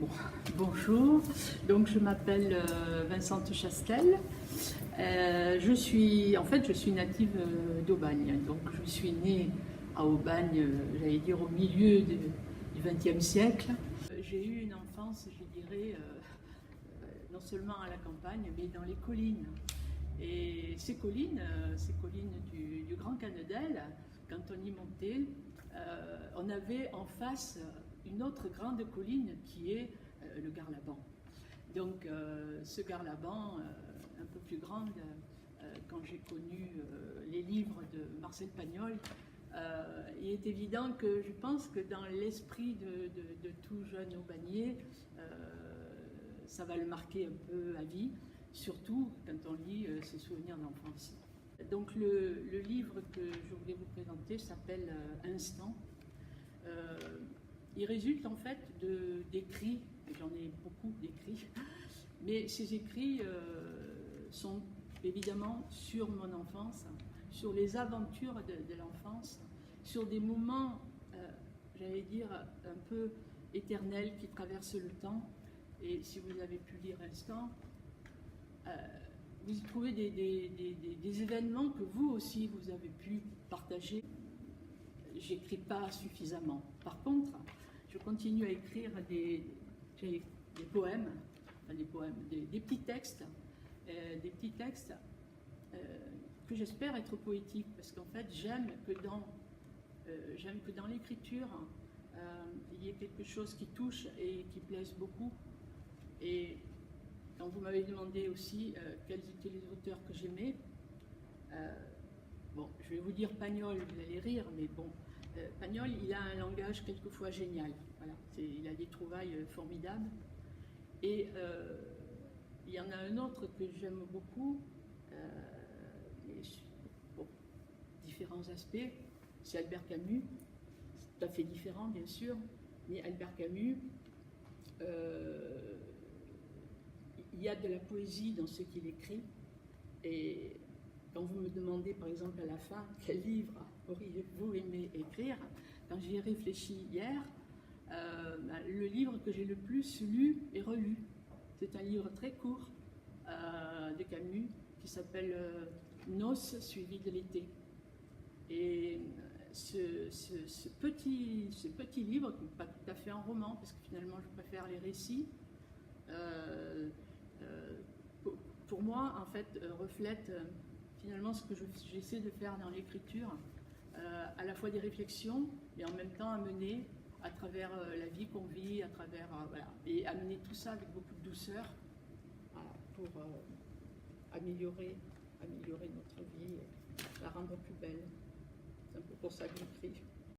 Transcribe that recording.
Bon, bonjour, donc je m'appelle Vincente Chastel. Je suis native d'Aubagne, donc je suis née à Aubagne, j'allais dire au milieu du XXe siècle. J'ai eu une enfance, je dirais, non seulement à la campagne, mais dans les collines. Et ces collines du Grand Canedel, quand on y montait, on avait en face une autre grande colline qui est le Garlaban. Donc ce Garlaban, un peu plus grande, quand j'ai connu les livres de Marcel Pagnol, il est évident que je pense que dans l'esprit de tout jeune aubagnier, ça va le marquer un peu à vie, surtout quand on lit ses souvenirs d'enfance. Donc le livre que je voulais vous présenter s'appelle Instant. Il résulte en fait d'écrits, j'en ai beaucoup d'écrits, mais ces écrits sont évidemment sur mon enfance, sur les aventures de l'enfance, sur des moments, j'allais dire, un peu éternels qui traversent le temps. Et si vous avez pu lire Instant, vous y trouvez des événements que vous aussi vous avez pu partager. J'écris pas suffisamment. Par contre, je continue à écrire des poèmes, enfin des petits textes, que j'espère être poétiques, parce qu'en fait j'aime que dans l'écriture il y ait quelque chose qui touche et qui plaise beaucoup. Et quand vous m'avez demandé aussi quels étaient les auteurs que j'aimais, bon, je vais vous dire Pagnol, vous allez rire, mais bon, Pagnol, il a un langage quelquefois génial. Voilà, il a des trouvailles formidables. Et il y en a un autre que j'aime beaucoup, pour différents aspects, c'est Albert Camus. C'est tout à fait différent, bien sûr, mais Albert Camus, il y a de la poésie dans ce qu'il écrit. Et quand vous me demandez, par exemple, à la fin, quel livre auriez-vous aimé écrire, quand j'y ai réfléchi hier, le livre que j'ai le plus lu et relu, c'est un livre très court de Camus qui s'appelle Noces suivies de l'été. Et ce petit livre, qui n'est pas tout à fait un roman, parce que finalement je préfère les récits, pour moi, en fait, reflète finalement ce que j'essaie de faire dans l'écriture, à la fois des réflexions, et en même temps amener à travers la vie qu'on vit, à travers, voilà, et amener tout ça avec beaucoup de douceur, voilà, pour améliorer notre vie, et la rendre plus belle. C'est un peu pour ça que j'écris.